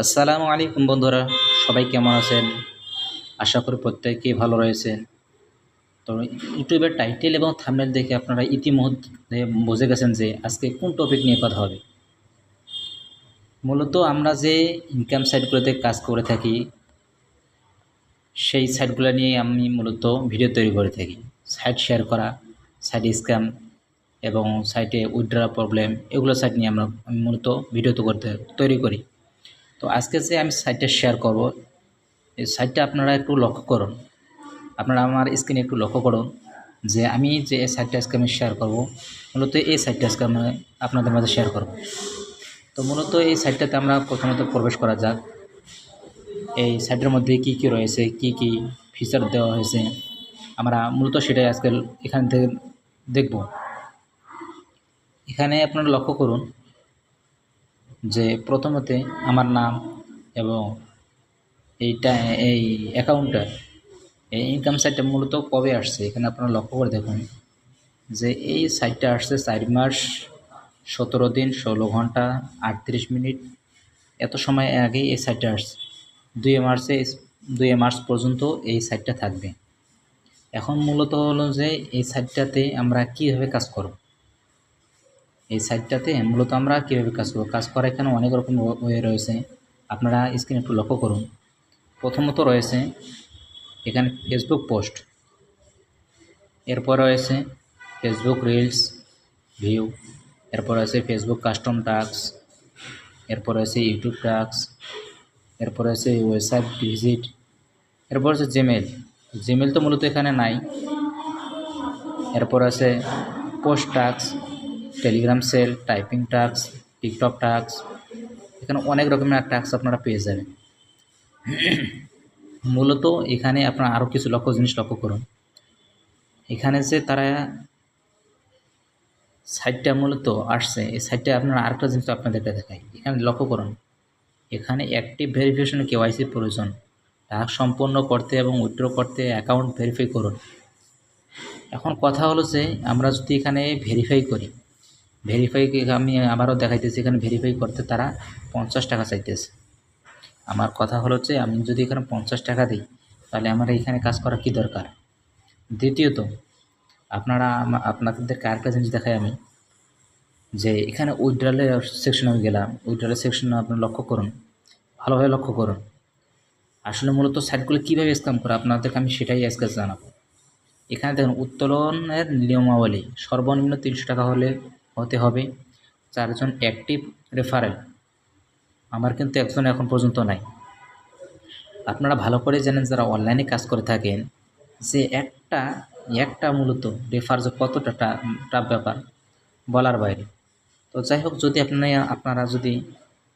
আসসালামু আলাইকুম বন্ধুরা, সবাই কেমন আছেন? আশা করি প্রত্যেকেই ভালো রয়েছেন। তো ইউটিউবের টাইটেল এবং থাম্বনেল দেখে আপনারা ইতিমধ্যে বুঝে গেছেন যে আজকে কোন টপিক নিয়ে কথা হবে। মূলত আমরা যে ইনকাম সাইটগুলোতে কাজ করে থাকি সেই সাইটগুলো নিয়ে আমি মূলত ভিডিও তৈরি করে থাকি। সাইট শেয়ার করা, সাইট স্ক্যাম এবং সাইটে উইথড্র প্রবলেম, এগুলো সাইট নিয়ে আমি মূলত ভিডিও তৈরি করি। তো আজকে যে আমি সাইটটা শেয়ার করব, এই সাইটটা আপনারা একটু লক্ষ্য করুন। আপনারা আমার স্ক্রিনে একটু লক্ষ্য করুন যে আমি যে সাইটটা আজকে আমি শেয়ার করব, মূলত এই সাইটটা আজকে আমি আপনাদের মাঝে শেয়ার করব। তো মূলত এই সাইটটাতে আমরা প্রথমত প্রবেশ করা যাক। এই সাইটের মধ্যে কি কি রয়েছে, কি কি ফিচার দেওয়া হয়েছে, আমরা মূলত সেটাই আজকে এখান থেকে দেখব। এখানে আপনারা লক্ষ্য করুন যে প্রথমতে আমার নাম এবং এই অ্যাকাউন্টটা, এই ইনকাম সাইটটা মূলত কবে আসছে এখানে আপনারা লক্ষ্য করে দেখুন যে এই সাইটটা আসছে 4 মাস 17 দিন 16 ঘন্টা 38 মিনিট, এত সময় আগেই এই সাইটটা আসছে। 2 মার্চ পর্যন্ত এই সাইটটা থাকবে। এখন মূলত হলো যে এই সাইটটাতে আমরা কীভাবে কাজ করব। এই সাইটটাতে মূলত আমরা কীভাবে কাজ করব, কাজ করা এখানে অনেক রকম ওয়ে রয়েছে। আপনারা স্ক্রিনে একটু লক্ষ্য করুন। প্রথমত রয়েছে এখানে ফেসবুক পোস্ট, এরপর রয়েছে ফেসবুক রিলস ভিউ, এরপর আছে ফেসবুক কাস্টম টাস্ক, এরপর আছে ইউটিউব টাস্ক, এরপর আছে ওয়েবসাইট ভিজিট, এরপর আছে জিমেল তো মূলত এখানে নাই। এরপর আছে post task, Telegram sell, typing task, TikTok task, এখানে অনেক রকমের টাস্ক আপনারা পেয়ে যাবেন। মূলত এখানে আপনারা আরও কিছু জিনিস লক্ষ্য করুন। এখানে যে তারা সাইটটা মূলত আসছে, এই সাইটটা আপনারা আরেকটা জিনিস আপনাদেরকে দেখাই। এখানে লক্ষ্য করুন, এখানে অ্যাক্টিভ ভেরিফিকেশনে কেওয়াইসি প্রয়োজন। টাস্ক সম্পন্ন করতে এবং উইথড্র করতে অ্যাকাউন্ট ভেরিফাই করুন। এখন কথা হলো যে আমরা যদি এখানে ভেরিফাই আমি আবারও দেখাইতেছি, এখানে ভেরিফাই করতে তারা 50 টাকা চাইতেছে। আমার কথা হলো যে আমি যদি এখানে 50 টাকা দিই তাহলে আমার এখানে কাজ করা কি দরকার। দ্বিতীয়ত আপনাদেরকে আরেকটা জিনিস দেখাই আমি, যে এখানে উইথড্রলের সেকশনে আমি গেলাম। উইথড্রলের সেকশনে আপনি লক্ষ্য করুন, ভালোভাবে লক্ষ্য করুন। আসলে মূলত সাইটগুলো কীভাবে স্ক্যাম করে আপনাদেরকে আমি সেটাই আজকে জানাবো। এখানে দেখুন উত্তোলনের নিয়মাবলী, সর্বনিম্ন 300 টাকা হতে হবে। 4 জন অ্যাক্টিভ রেফারেল, আমার কিন্তু একজন এখন পর্যন্ত নাই। আপনারা ভালো করে জানেন যারা অনলাইনে কাজ করে থাকেন যে একটা মূলত রেফার যে কতটা টাফ ব্যাপার বলার বাইরে। তো যাই হোক, যদি আপনারা যদি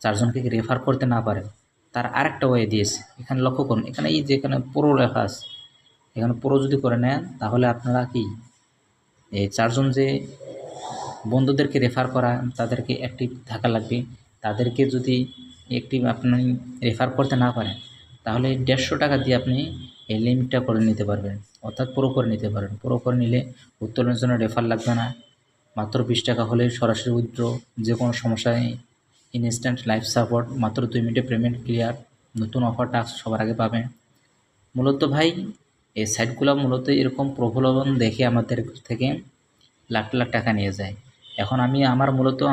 4 জনকে রেফার করতে না পারেন, তার আরেকটা ওয়ে দিয়েছে। এখানে লক্ষ্য করুন, এখানে এই যে এখানে পুরো লেখা আছে, এখানে পুরো যদি করে নেন তাহলে আপনারা এই 4 জন যে বন্ধুদেরকে রেফার করা, তাদেরকে অ্যাক্টিভ থাকা লাগবে। তাদেরকে যদি অ্যাক্টিভ আপনি রেফার করতে না পারেন তাহলে 150 টাকা দিয়ে আপনি এই লিমিটটা করে নিতে পারবেন, অর্থাৎ পুরো করে নিতে পারবেন। পুরো করে নিলে উত্তোলনের জন্য রেফার লাগবে না। মাত্র 20 টাকা হলে সরাসরি উইথড্র, যে কোনো সমস্যায় ইনস্ট্যান্ট লাইফ সাপোর্ট, মাত্র 2 মিনিটে পেমেন্ট ক্লিয়ার। নতুন অফার টাস্ক সবার আগে পাবেন। মূলত ভাই এই সাইটগুলো মূলত এরকম প্রলোভন দেখে আমাদের থেকে লাখ লাখ টাকা নিয়ে যায়। এখন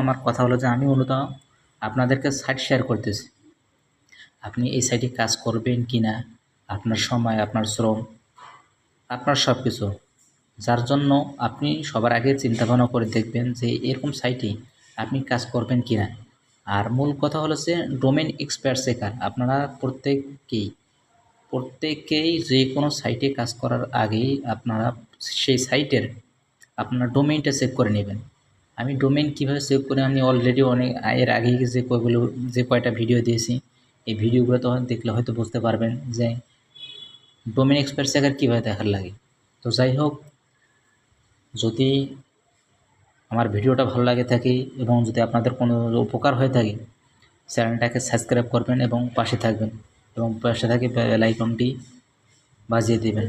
আমার কথা হলো যে আমি মূলত আপনাদেরকে সাইট শেয়ার করতেছি। আপনি এই সাইটে কাজ করবেন কি না, আপনার সময়, আপনার শ্রম, আপনার সব কিছু, যার জন্য আপনি সবার আগে চিন্তাভাবনা করে দেখবেন যে এরকম সাইটে আপনি কাজ করবেন কি না। আর মূল কথা হলো যে ডোমেন এক্সপার্ট শেখার। আপনারা প্রত্যেকেই যে কোনো সাইটে কাজ করার আগেই আপনারা সেই সাইটের আপনার ডোমেইনটা সেভ করে নেবেন। আমি ডোমেইন কীভাবে সেভ করি আমি অলরেডি এর আগেই যে কয়টা ভিডিও দিয়েছি, এই ভিডিওগুলো তখন দেখলে হয়তো বুঝতে পারবেন যে ডোমেইন এক্সপার্ট শেখার কীভাবে দেখার লাগে। তো যাই হোক, যদি আমার ভিডিওটা ভালো লাগে থাকে এবং যদি আপনাদের কোনো উপকার হয়ে থাকে, চ্যানেলটাকে সাবস্ক্রাইব করবেন এবং পাশে থাকবেন এবং পাশে থাকে বেল আইকনটি বাজিয়ে দেবেন।